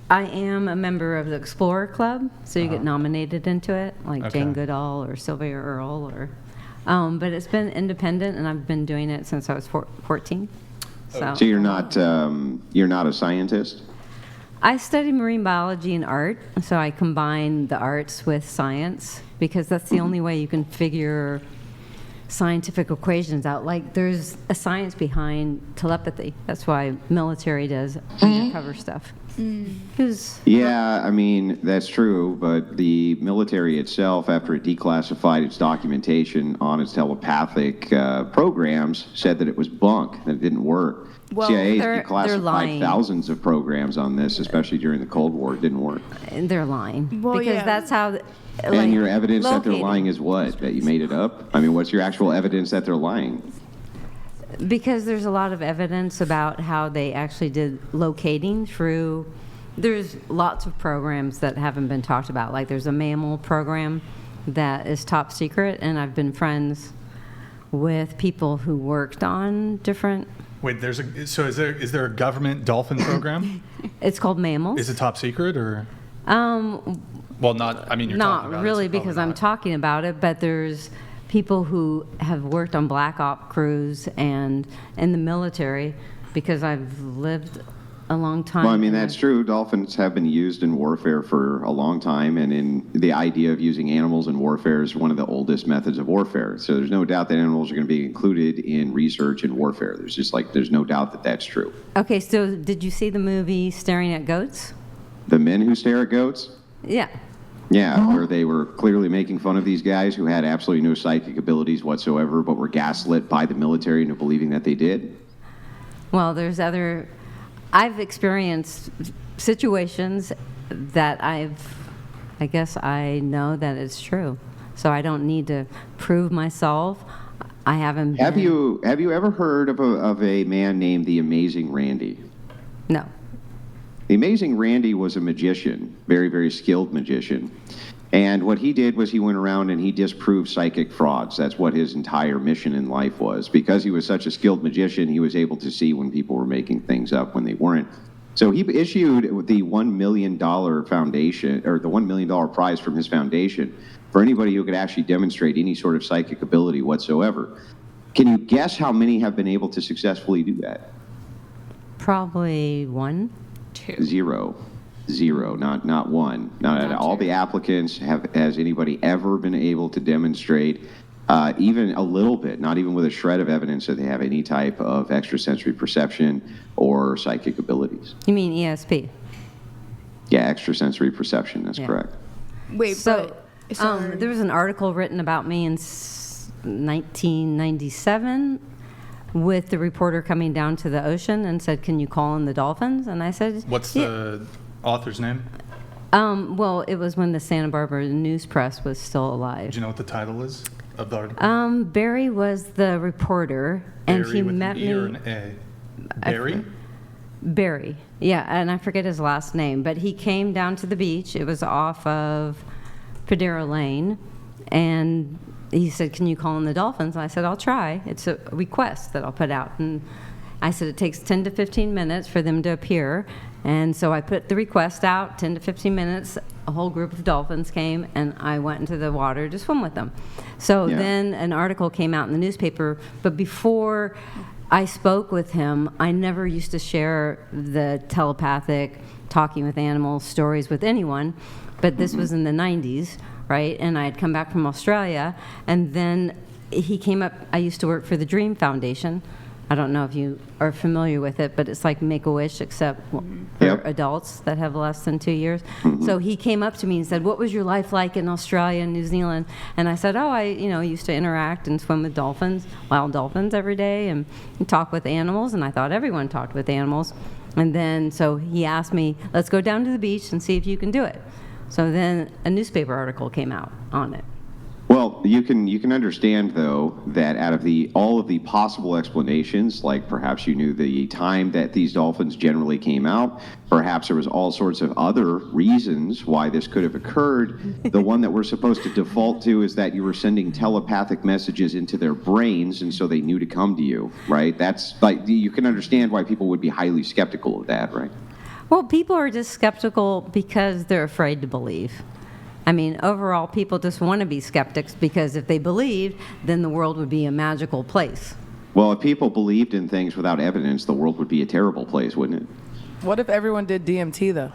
I am a member of the Explorer Club, so you get nominated into it, like Okay. Jane Goodall or Sylvia Earle, or. But it's been independent, and I've been doing it since I was 14. So you're not a scientist? I study marine biology and art, so I combine the arts with science because that's the only way you can figure scientific equations out. Like, there's a science behind telepathy. That's why military does undercover stuff. Yeah, I mean, that's true, but the military itself, after it declassified its documentation on its telepathic programs, said that it was bunk, that it didn't work. Well, CIA's they're declassified lying. thousands of programs on this, especially during the Cold War. It didn't work. And they're lying. Well, because yeah. that's how. And your evidence that they're locating. lying is what? That you made it up? I mean, what's your actual evidence that they're lying? Because there's a lot of evidence about how they actually did locating through. There's lots of programs that haven't been talked about. Like, there's a mammal program that is top secret, and I've been friends with people who worked on different. Wait, so is there a government dolphin program? It's called Mammals. Is it top secret or? Well, not. I mean, you're Not talking about really, it, so because probably I'm not. talking about it, but there's people who have worked on black op crews and in the military, because I've lived a long time. Well, I mean, and that's true. Dolphins have been used in warfare for a long time, and in the idea of using animals in warfare is one of the oldest methods of warfare. So there's no doubt that animals are going to be included in research and warfare. There's no doubt that that's true. Okay, so did you see the movie Staring at Goats? The men who stare at goats? Yeah. Yeah, where they were clearly making fun of these guys who had absolutely no psychic abilities whatsoever, but were gaslit by the military into believing that they did. Well, there's other. I've experienced situations that I guess I know that it's true. So I don't need to prove myself. I haven't been. Have you ever heard of a man named the Amazing Randy? No. The Amazing Randy was a magician, very, very skilled magician. And what he did was he went around and he disproved psychic frauds. That's what his entire mission in life was. Because he was such a skilled magician, he was able to see when people were making things up when they weren't. So he issued the $1 million foundation, or the $1 million prize from his foundation for anybody who could actually demonstrate any sort of psychic ability whatsoever. Can you guess how many have been able to successfully do that? Probably one. Zero, not one. Not at all. The applicants has anybody ever been able to demonstrate even a little bit, not even with a shred of evidence that they have any type of extrasensory perception or psychic abilities? You mean ESP? Yeah, extrasensory perception, that's correct. Wait, So sorry. there was an article written about me in 1997 with the reporter coming down to the ocean and said, "Can you call in the dolphins?" And I said, What's "Yeah." the author's name? Well, it was when the Santa Barbara News Press was still Do alive. you know what the title is of the article? Barry was the reporter, and Barry he with met an E or me. an A? Barry? Barry, yeah, and I forget his last name, but he came down to the beach. It was off of Padero Lane, and he said, "Can you call in the dolphins?" And I said, "I'll try. It's a request that I'll put out." And I said, "It takes 10 to 15 minutes for them to appear." And so I put the request out, 10 to 15 minutes. A whole group of dolphins came, and I went into the water to swim with them. So then an article came out in the newspaper, but before I spoke with him, I never used to share the telepathic, talking with animals stories with anyone, but this was in the 90s, right? And I had come back from Australia, and then he came up. I used to work for the Dream Foundation. I don't know if you are familiar with it, but it's like Make-A-Wish, except for adults that have less than 2 years. So he came up to me and said, "What was your life like in Australia and New Zealand?" And I said, "Oh, I used to interact and swim with dolphins, wild dolphins every day, and talk with animals." And I thought everyone talked with animals. And then so he asked me, "Let's go down to the beach and see if you can do it." So then a newspaper article came out on it. Well, you can understand, though, that out of all of the possible explanations, like perhaps you knew the time that these dolphins generally came out, perhaps there was all sorts of other reasons why this could have occurred. The one that we're supposed to default to is that you were sending telepathic messages into their brains, and so they knew to come to you, right? That's like, you can understand why people would be highly skeptical of that, right? Well, people are just skeptical because they're afraid to believe. I mean, overall, people just want to be skeptics because if they believed, then the world would be a magical place. Well, if people believed in things without evidence, the world would be a terrible place, wouldn't it? What if everyone did DMT, though?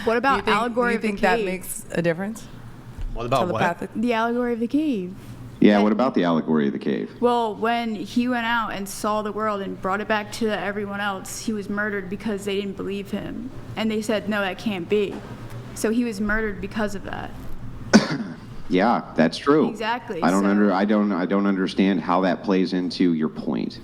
What about allegory of the think cave? that makes a difference? What about Telepathic? The allegory of the cave. Yeah, what about the allegory of the cave? Well, when he went out and saw the world and brought it back to everyone else, he was murdered because they didn't believe him. And they said, no, that can't be. So he was murdered because of that. Yeah, that's true. Exactly, I don't so- I don't understand how that plays into your point.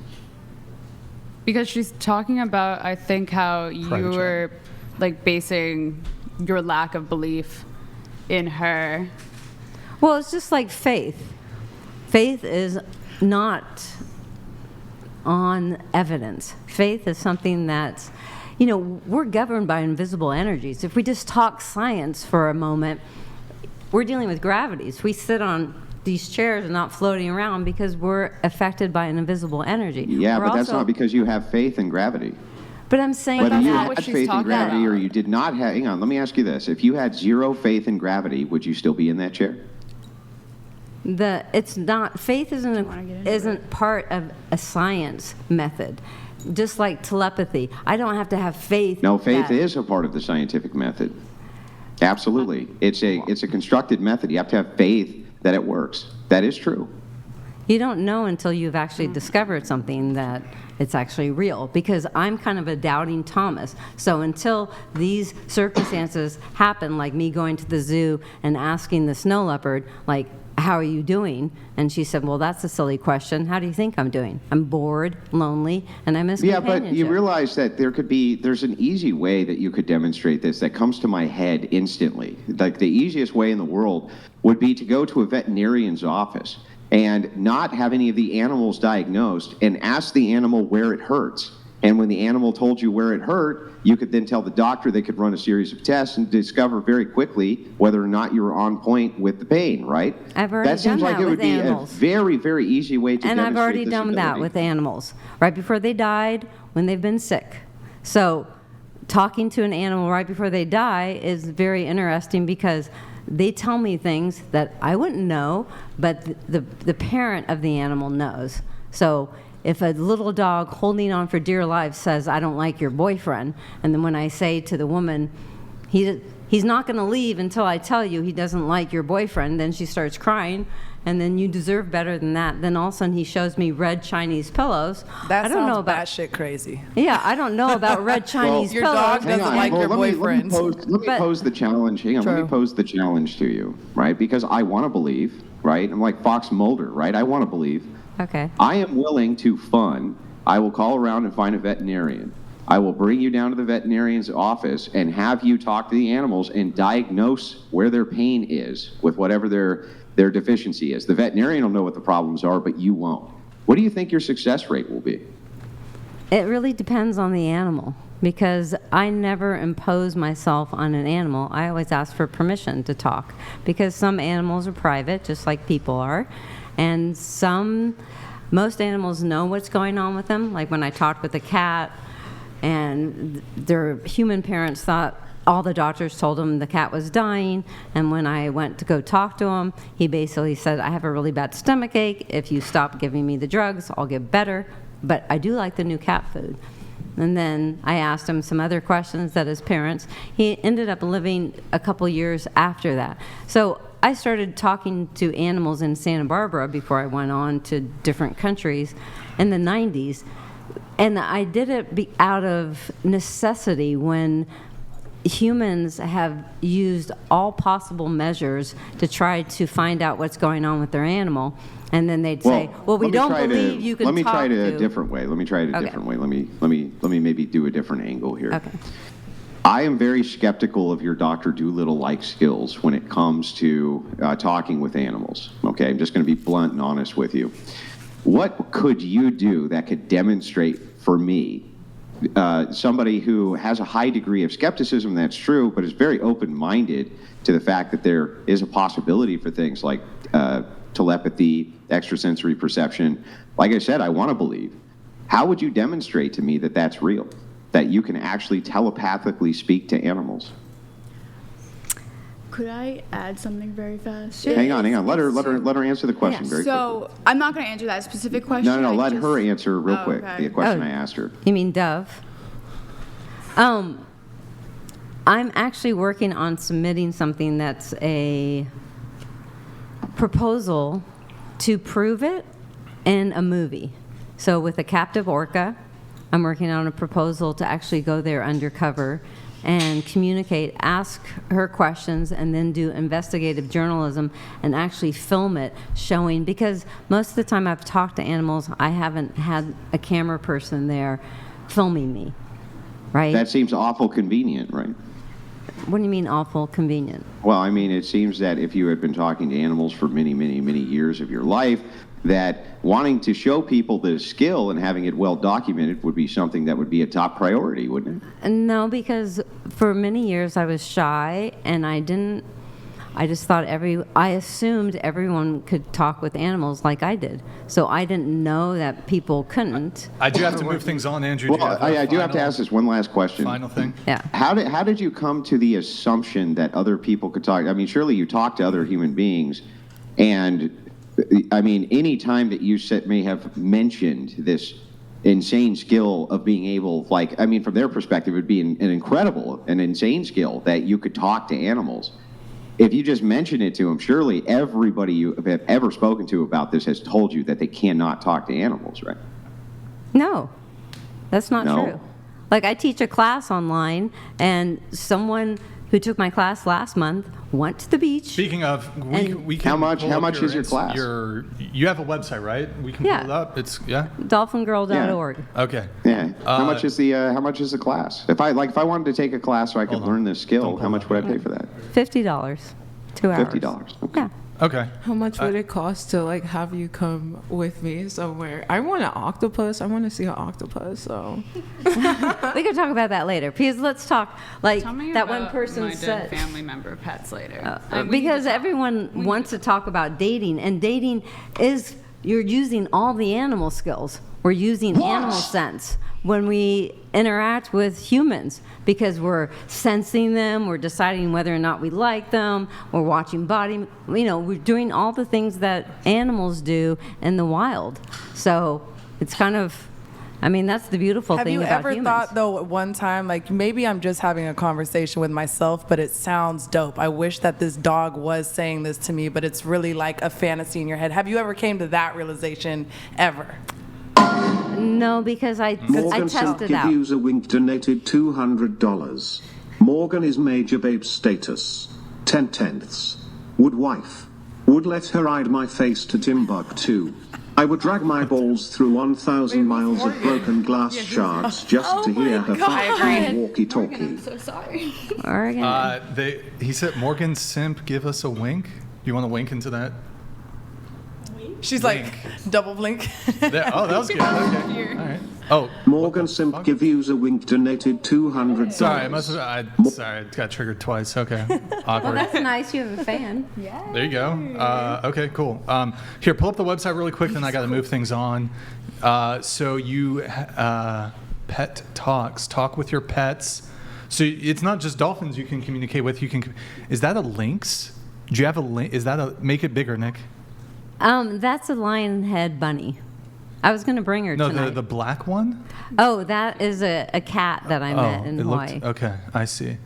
Because she's talking about, I think, how you Private chat. were like basing your lack of belief in her. Well, it's just like faith. Faith is not on evidence. Faith is something that's, you know, we're governed by invisible energies. If we just talk science for a moment, we're dealing with gravities. We sit on these chairs and not floating around because we're affected by an invisible energy. Yeah, We're but that's also- not because you have faith in gravity. But I'm saying Whether that's you not that what had she's faith in talking gravity or about. you did not have, hang on, let me ask you this. If you had zero faith in gravity, would you still be in that chair? it's not, faith wanna get into isn't part of a science method. Just like telepathy. I don't have to have faith. No, faith that- is a part of the scientific method. Absolutely. It's a constructed method. You have to have faith that it works. That is true. You don't know until you've actually discovered something that it's actually real, because I'm kind of a doubting Thomas. So until these circumstances happen, like me going to the zoo and asking the snow leopard, like, how are you doing? And she said, well, that's a silly question. How do you think I'm doing? I'm bored, lonely, and I miss Yeah, but companionship. you realize that there's an easy way that you could demonstrate this that comes to my head instantly. Like the easiest way in the world would be to go to a veterinarian's office and not have any of the animals diagnosed and ask the animal where it hurts. And when the animal told you where it hurt, you could then tell the doctor. They could run a series of tests and discover very quickly whether or not you were on point with the pain, right? I've already that seems done like that it would with be animals. a very, very easy way to And demonstrate I've already this done that ability. with animals, right before they died, when they've been sick. So talking to an animal right before they die is very interesting because they tell me things that I wouldn't know, but the parent of the animal knows. So if a little dog holding on for dear life says, I don't like your boyfriend, and then when I say to the woman, he's not going to leave until I tell you he doesn't like your boyfriend, then she starts crying, and then you deserve better than that. Then all of a sudden he shows me red Chinese pillows. That I don't know sounds about batshit crazy. Yeah, I don't know about red Chinese your pillows. dog Hang doesn't on. like Well, your let me boyfriends. But- pose the challenge. Hang on, let me True. pose the challenge to you, right? Because I want to believe, right? I'm like Fox Mulder, right? I want to believe. Okay. I am willing to fund. I will call around and find a veterinarian. I will bring you down to the veterinarian's office and have you talk to the animals and diagnose where their pain is with whatever their deficiency is. The veterinarian will know what the problems are, but you won't. What do you think your success rate will be? It really depends on the animal because I never impose myself on an animal. I always ask for permission to talk because some animals are private, just like people are, and most animals know what's going on with them. Like when I talked with a cat and their human parents thought all the doctors told him the cat was dying, and when I went to go talk to him, he basically said, I have a really bad stomach ache. If you stop giving me the drugs, I'll get better, but I do like the new cat food. And then I asked him some other questions that his parents, he ended up living a couple years after that. So I started talking to animals in Santa Barbara before I went on to different countries in the 90s. And I did it out of necessity when humans have used all possible measures to try to find out what's going on with their animal. And then they'd say, well, we let me don't try believe you can Let me talk try it to... a different way. Let me try it a Okay. different way. Let me maybe do a different angle here. Okay. I am very skeptical of your Dr. Dolittle-like skills when it comes to talking with animals. Okay, I'm just going to be blunt and honest with you. What could you do that could demonstrate for me, somebody who has a high degree of skepticism, that's true, but is very open-minded to the fact that there is a possibility for things like telepathy, extrasensory perception. Like I said, I want to believe. How would you demonstrate to me that that's real? that you can actually telepathically speak to animals. Could I add something very fast? Hang on. Let her answer the question very quickly. So I'm not going to answer that specific question. No, I let just- her answer real quick okay. the question I asked her. You mean Dove? I'm actually working on submitting something that's a proposal to prove it in a movie. So with a captive orca, I'm working on a proposal to actually go there undercover and communicate, ask her questions, and then do investigative journalism and actually film it, showing, because most of the time I've talked to animals, I haven't had a camera person there filming me, right? That seems awful convenient, right? What do you mean awful convenient? Well, I mean, it seems that if you had been talking to animals for many, many, many years of your life, that wanting to show people the skill and having it well documented would be something that would be a top priority, wouldn't it? No, because for many years I was shy and I just thought I assumed everyone could talk with animals like I did. So I didn't know that people couldn't. I do have to move things on, Andrew. Well, I do have to ask this one last question. Final thing. Yeah. How did you come to the assumption that other people could talk? I mean, surely you talk to other human beings, and I mean, any time that you may have mentioned this insane skill of being able, like, I mean, from their perspective, it would be an insane skill that you could talk to animals. If you just mention it to them, surely everybody you have ever spoken to about this has told you that they cannot talk to animals, right? No, that's not No? true. Like I teach a class online, and someone who took my class last month went to the beach. Speaking of, we can How much pull up is your class? You have a website, right? We can Yeah. pull it up. It's dolphingirl.org. Okay. Yeah. How much is the class? If I wanted to take a class so I could learn this skill, how much would I pay for that? $50, 2 hours. $50. Okay. Yeah. Okay. How much would it cost to like have you come with me somewhere? I want an octopus. I want to see an octopus. So We can talk about that later. Because let's talk, like Tell me that about one person my dead said. family member pets later. Because everyone wants to talk about dating, and dating is, you're using all the animal skills. We're using animal sense when we interact with humans, because we're sensing them, we're deciding whether or not we like them, we're watching body, we're doing all the things that animals do in the wild. So it's kind of, that's the beautiful have thing you about ever humans. thought though at one time, like maybe I'm just having a conversation with myself, but it sounds dope. I wish that this dog was saying this to me, but it's really like a fantasy in your head. Have you ever came to that realization ever? No, because I Morgan tested Silk out. User Wink donated $200. Morgan is major babe status. 10/10. Would wife. Would let her ride my face to Timbuktu. I would drag my balls through 1,000 miles of broken glass shards just to hear her fucking walkie-talkie. So sorry. Oregon. He said, Morgan Simp, give us a wink. Do you want to wink into that? She's like double blink. That was good. Okay. All right. Oh. Morgan Simp give user wink donated $200. Sorry, I got triggered twice. Okay. Awkward. Well, that's nice. You have a fan. There you go. Okay, cool. Here, pull up the website really quick, then I got to move things on. So you, pet talks, talk with your pets. So it's not just dolphins you can communicate with. Is that a lynx? Do you have a lynx? Is that a, make it bigger, Nick? That's a lion head bunny. I was going to bring her No, tonight. the black one? Oh, that is a cat that I met in Hawaii. Okay, I see.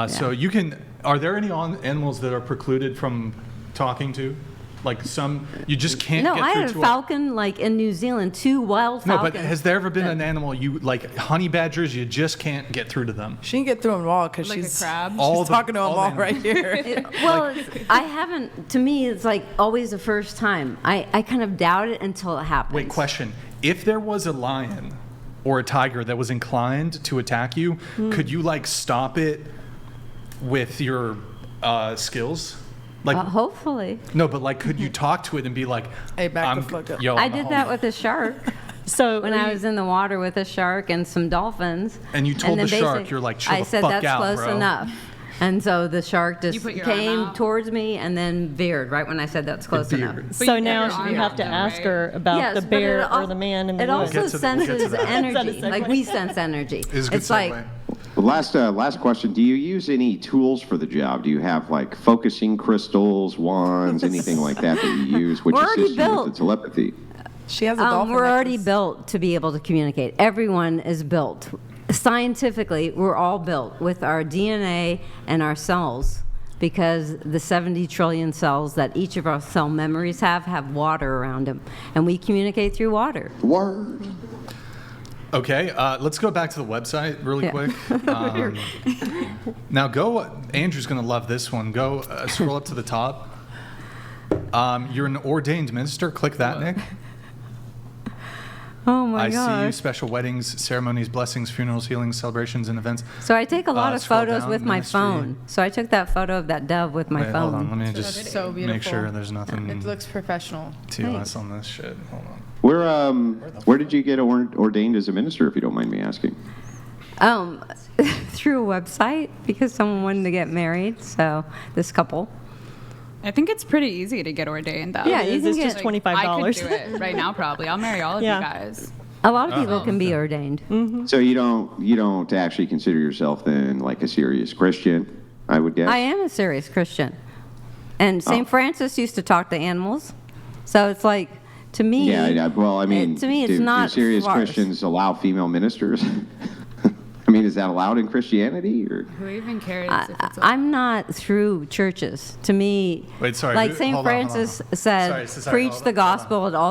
So you can, are there any animals that are precluded from talking to? Like some, you just can't No, get I through had a to falcon like in New Zealand, 2 wild No, falcons. but has there ever been an animal, like honey badgers, you just can't get through to them? She can get through them all because Like a she's crab? She's talking to them all right here. Well, I haven't, to me, it's like always the first time. I kind of doubt it until it happens. Wait, question. If there was a lion or a tiger that was inclined to attack you, could you like stop it with your skills? Like, hopefully. no, but like, could you talk to it and be like, Hey, back the fuck up. Yo, I I'm a did that homie. with a shark. So when I was in the water with a shark and some dolphins. And you told then the shark, basically you're like, chill I the said, fuck that's out, close bro." enough. And so the shark just put your arm came out? towards me and then veered right when I said that's close enough. veered. But So you put now your arm you have out to though, ask right? her about Yes, the but bear it al- or the man in the It woods. also we'll get to senses that. energy, Is that a like segue? we sense energy. Is a good It's like, segue. Last question. Do you use any tools for the job? Do you have like focusing crystals, wands, anything like that that you use, which We're already assists you with built. the telepathy? She has a dolphin we're already necklace. built to be able to communicate. Everyone is built. Scientifically, we're all built with our DNA and our cells, because the 70 trillion cells that each of our cell memories have water around them, and we communicate through water. Word. Okay, let's go back to the website really Yeah. quick. Now Andrew's going to love this one. Go scroll up to the top. You're an ordained minister. Click that, Nick. Oh my ICU, gosh. special weddings, ceremonies, blessings, funerals, healings, celebrations, and events. So I take a lot of Scroll photos down, with my ministry. phone. So I took that photo of that dove with my Wait, phone. hold on. Let me just So beautiful. make sure there's nothing It looks professional. TOS on this shit. Hold on. Where did you get ordained as a minister, if you don't mind me asking? Through a website, because someone wanted to get married. So this couple. I think it's pretty easy to get ordained, though. Yeah, It you is. can It's get- just I $25. could do it right now, probably. I'll marry all of Yeah. you guys. A lot of people can be ordained. So you don't actually consider yourself then like a serious Christian, I would guess? I am a serious Christian. And St. Oh. Francis used to talk to animals. So it's like, to me, Yeah, well, I mean, to me, it's do not serious farce. Christians allow female ministers? I mean, is that allowed in Christianity? Or? Who even cares if it's I'm not through churches. To me, Wait, sorry, like who- St. hold on, hold on, Francis hold on. said, Sorry, preach hold the on. gospel at all